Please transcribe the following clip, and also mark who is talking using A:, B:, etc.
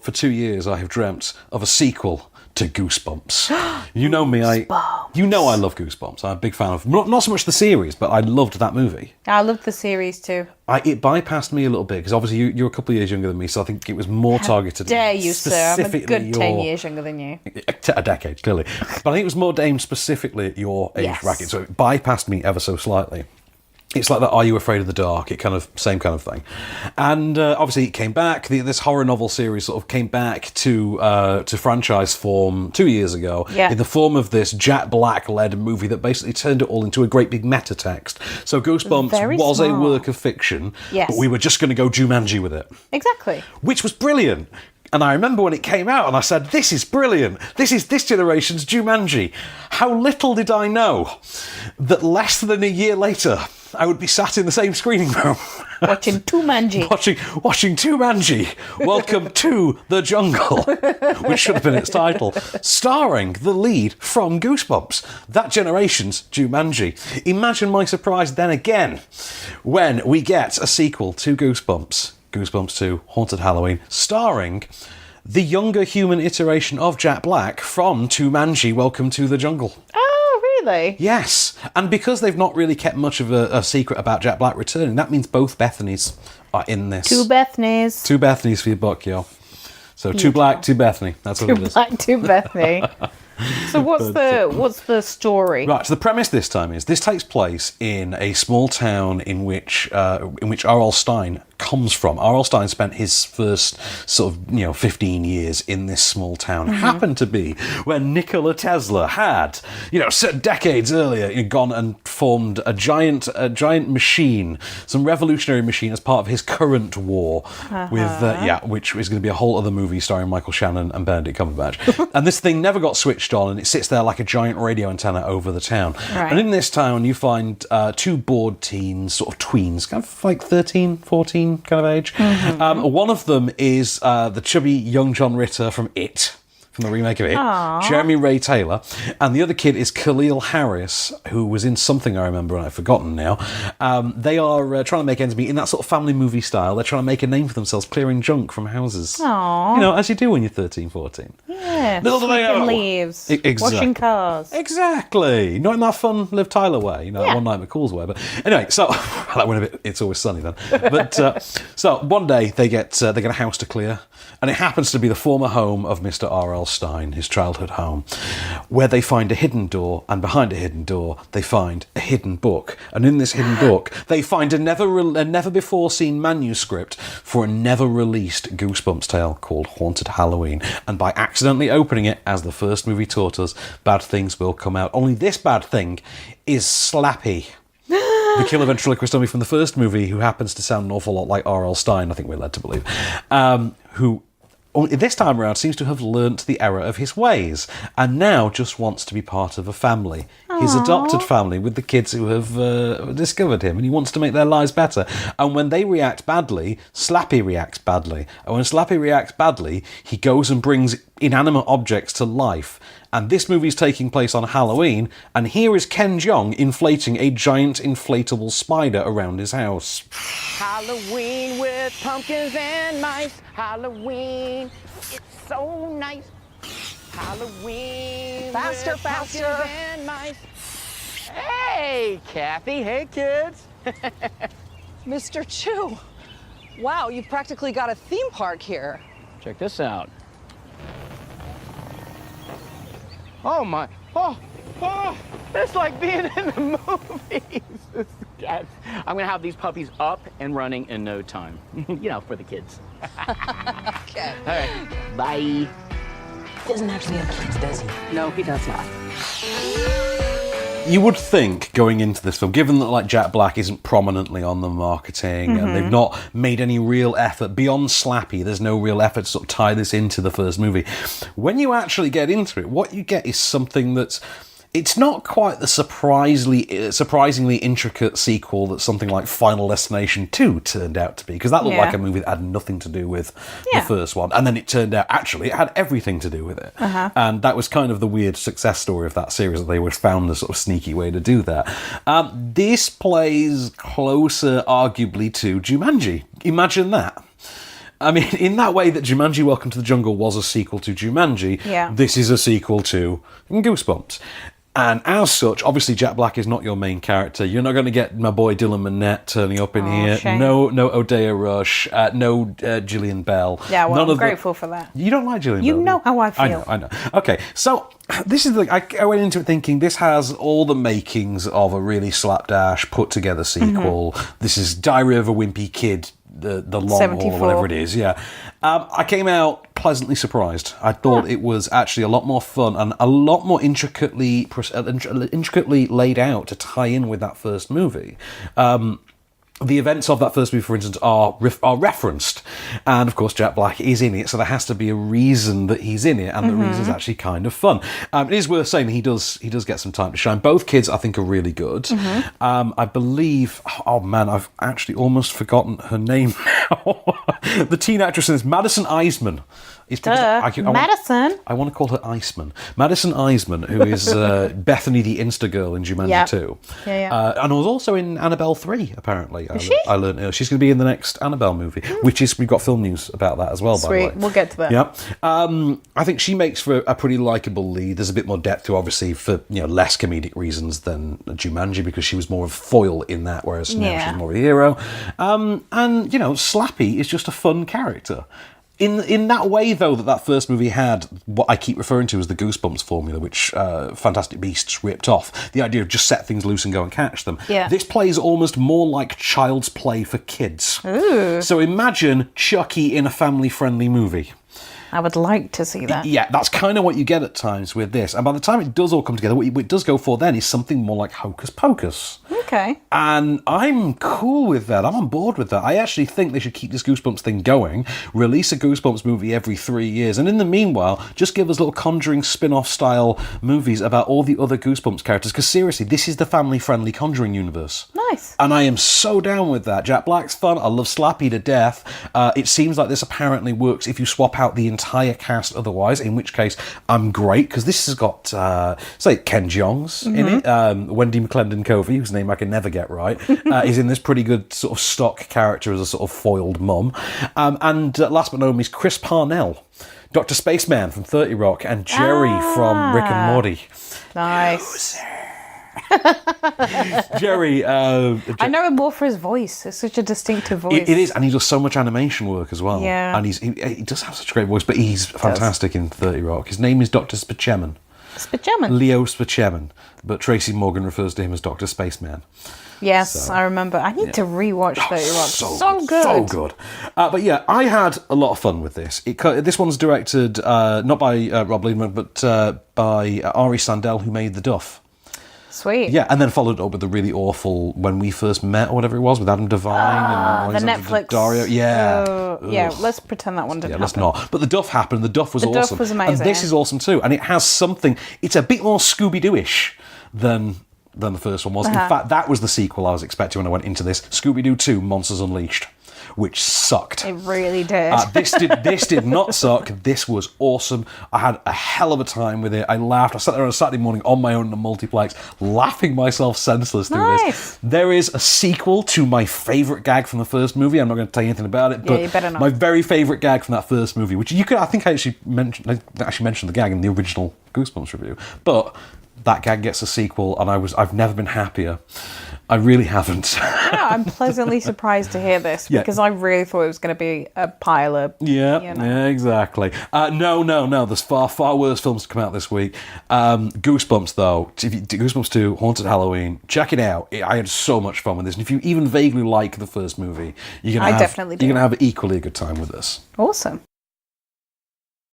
A: for 2 years, I have dreamt of a sequel to Goosebumps. You know me, I love Goosebumps. I'm a big fan of, not so much the series, but I loved that movie.
B: I loved the series too.
A: It bypassed me a little bit, because obviously you're a couple of years younger than me, so I think it was more targeted.
B: How dare you, sir? I'm a good 10 years younger than you.
A: A decade, clearly. But I think it was more aimed specifically at your age bracket, so it bypassed me ever so slightly. It's like that Are You Afraid of the Dark? Same kind of thing. And obviously it came back. This horror novel series sort of came back to franchise form 2 years ago in the form of this Jack Black-led movie that basically turned it all into a great big meta text. So Goosebumps was a work of fiction, but we were just going to go Jumanji with it.
B: Exactly.
A: Which was brilliant. And I remember when it came out and I said, this is brilliant. This is this generation's Jumanji. How little did I know that less than a year later, I would be sat in the same screening room.
B: Watching Jumanji.
A: watching Jumanji. Welcome to the Jungle, which should have been its title. Starring the lead from Goosebumps. That generation's Jumanji. Imagine my surprise then again when we get a sequel to Goosebumps. Goosebumps 2, Haunted Halloween, starring the younger human iteration of Jack Black from Jumanji, Welcome to the Jungle.
B: Oh, really?
A: Yes. And because they've not really kept much of a secret about Jack Black returning, that means both Bethanys are in this.
B: Two Bethanys.
A: Two Bethanys for your buck, yo. So two Black, two Bethany. That's what it is.
B: Two Black, two Bethany. So what's the story?
A: Right, so the premise this time is this takes place in a small town in which R.L. Stein comes from. R.L. Stein spent his first 15 years in this small town. Happened to be when Nikola Tesla had, decades earlier, gone and formed a giant machine, some revolutionary machine as part of his current war which is going to be a whole other movie starring Michael Shannon and Benedict Cumberbatch. And this thing never got switched on, and it sits there like a giant radio antenna over the town. Right. And in this town, you find two bored teens, sort of tweens, kind of like 13, 14 kind of age. One of them is the chubby young John Ritter from It, from the remake of It, Jeremy Ray Taylor, and the other kid is Khalil Harris, who was in something I remember and I've forgotten now. They are trying to make ends meet in that sort of family movie style. They're trying to make a name for themselves, clearing junk from houses.
B: Aww.
A: As you do when you're 13, 14.
B: Yeah,
A: little do they know.
B: Leaves,
A: exactly.
B: Washing cars.
A: Exactly. Not in that fun Liv Tyler way, One Night McCall's way. But anyway, so that went a bit. It's Always Sunny then. But so one day they get a house to clear, and it happens to be the former home of Mr. R.L. Stein, his childhood home, where they find a hidden door, and behind a hidden door they find a hidden book, and in this hidden book they find a never before seen manuscript for a never released Goosebumps tale called Haunted Halloween. And by accidentally opening it, as the first movie taught us, bad things will come out. Only this bad thing is Slappy, the killer ventriloquist dummy from the first movie, who happens to sound an awful lot like R.L. Stein, I think we're led to believe, who this time around seems to have learnt the error of his ways, and now just wants to be part of a family. His adopted family, with the kids who have discovered him, and he wants to make their lives better. And when they react badly, Slappy reacts badly. And when Slappy reacts badly, he goes and brings inanimate objects to life. And this movie's taking place on Halloween, and here is Ken Jeong inflating a giant inflatable spider around his house.
C: Halloween with pumpkins and mice. Halloween, it's so nice. Halloween
D: faster,
C: with
D: faster.
C: Pumpkins and mice. Hey, Kathy. Hey, kids.
D: Mr. Chu, wow, you've practically got a theme park here.
C: Check this out. Oh my, oh, it's like being in the movies. Yes. I'm gonna have these puppies up and running in no time. For the kids.
D: Okay.
C: All right, bye.
E: He doesn't actually have kids, does he?
C: No, he does not.
A: You would think, going into this film, given that Jack Black isn't prominently on the marketing and they've not made any real effort, beyond Slappy, there's no real effort to sort of tie this into the first movie. When you actually get into it, what you get is something that's... It's not quite the surprisingly intricate sequel that something like Final Destination 2 turned out to be, because that looked like a movie that had nothing to do with the first one, and then it turned out, actually, it had everything to do with it. And that was kind of the weird success story of that series, that they would found a sort of sneaky way to do that. This plays closer, arguably, to Jumanji. Imagine that. I mean, in that way that Jumanji Welcome to the Jungle was a sequel to Jumanji, this is a sequel to Goosebumps. And as such, obviously Jack Black is not your main character. You're not going to get my boy Dylan Minnette turning up in here.
B: Shame.
A: No Odeya Rush. No Gillian Bell.
B: Yeah, well,
A: None
B: I'm grateful for that.
A: You don't like Gillian Bell?
B: You know how I feel.
A: I know. Okay, so this is I went into it thinking this has all the makings of a really slapdash, put-together sequel. This is Diary of a Wimpy Kid, the long haul,
B: 74.
A: or whatever it is, yeah. I came out pleasantly surprised. I thought it was actually a lot more fun and a lot more intricately laid out to tie in with that first movie. The events of that first movie, for instance, are referenced. And, of course, Jack Black is in it, so there has to be a reason that he's in it, and the reason is actually kind of fun. It is worth saying he does get some time to shine. Both kids, I think, are really good. I believe... Oh, man, I've actually almost forgotten her name now. The teen actress in this, Madison Iseman.
B: Madison?
A: I want to call her Iseman. Madison Iseman, who is Bethany the Insta Girl in Jumanji 2. And was also in Annabelle 3, apparently. I learned she's going to be in the next Annabelle movie, which is, we've got film news about that as well, by the way.
B: Sweet, we'll get to that.
A: Yeah. I think she makes for a pretty likeable lead. There's a bit more depth to, obviously, for less comedic reasons than Jumanji, because she was more of a foil in that, whereas now she's more of a hero. And, Slappy is just a fun character. In that way, though, that first movie had what I keep referring to as the Goosebumps formula, which Fantastic Beasts ripped off. The idea of just set things loose and go and catch them.
B: Yeah.
A: This plays almost more like Child's Play for kids.
B: Ooh.
A: So imagine Chucky in a family-friendly movie.
B: I would like to see that.
A: Yeah, that's kind of what you get at times with this. And by the time it does all come together, what it does go for then is something more like Hocus Pocus.
B: Okay.
A: And I'm cool with that. I'm on board with that. I actually think they should keep this Goosebumps thing going, release a Goosebumps movie every 3 years, and in the meanwhile, just give us little Conjuring spin-off style movies about all the other Goosebumps characters, because seriously, this is the family-friendly Conjuring universe.
B: Nice.
A: And I am so down with that. Jack Black's fun. I love Slappy to death. It seems like this apparently works if you swap out the entire cast otherwise, in which case I'm great, because this has got say Ken Jeong's in it, Wendy McClendon Covey, whose name I can never get right, is in this pretty good sort of stock character as a sort of foiled mum, and last but not least, Chris Parnell, Dr. Spaceman from 30 Rock, and Jerry from Rick and Morty.
B: Nice.
A: Jerry,
B: I know him more for his voice. It's such a distinctive voice.
A: It is, and he does so much animation work as well.
B: Yeah.
A: And he does have such a great voice, but he's fantastic in 30 Rock. His name is Dr. Spaceman.
B: Spaceman.
A: Leo Spaceman, but Tracy Morgan refers to him as Dr. Spaceman.
B: Yes, I remember. I need to rewatch 30 Rock. So good.
A: So good. But yeah, I had a lot of fun with this. This one's directed not by Rob Liebman, but by Ari Sandel, who made The Duff.
B: Sweet.
A: Yeah, and then followed up with the really awful When We First Met, or whatever it was, with Adam Devine and
B: the Netflix.
A: Dario. Yeah.
B: Yeah, let's pretend that one didn't happen.
A: Let's not. But The Duff happened. The Duff was awesome.
B: The Duff was amazing.
A: And this is awesome too. And it has something. It's a bit more Scooby-Doo-ish than the first one was. In fact, that was the sequel I was expecting when I went into this. Scooby-Doo 2: Monsters Unleashed, which sucked.
B: It really did.
A: This did not suck. This was awesome. I had a hell of a time with it. I laughed. I sat there on a Saturday morning on my own in a multiplex, laughing myself senseless through this. There is a sequel to my favourite gag from the first movie. I'm not going to tell you anything about it, but
B: you better not.
A: My very favourite gag from that first movie, which I think I actually mentioned the gag in the original Goosebumps review, but that gag gets a sequel, and I've never been happier. I really haven't.
B: Yeah, I'm pleasantly surprised to hear this, because I really thought it was going to be a pile of...
A: Yeah, exactly. No. There's far worse films to come out this week. Goosebumps, though. Goosebumps 2, Haunted Halloween. Check it out. I had so much fun with this. And if you even vaguely like the first movie, you're going to have equally a good time with this.
B: Awesome.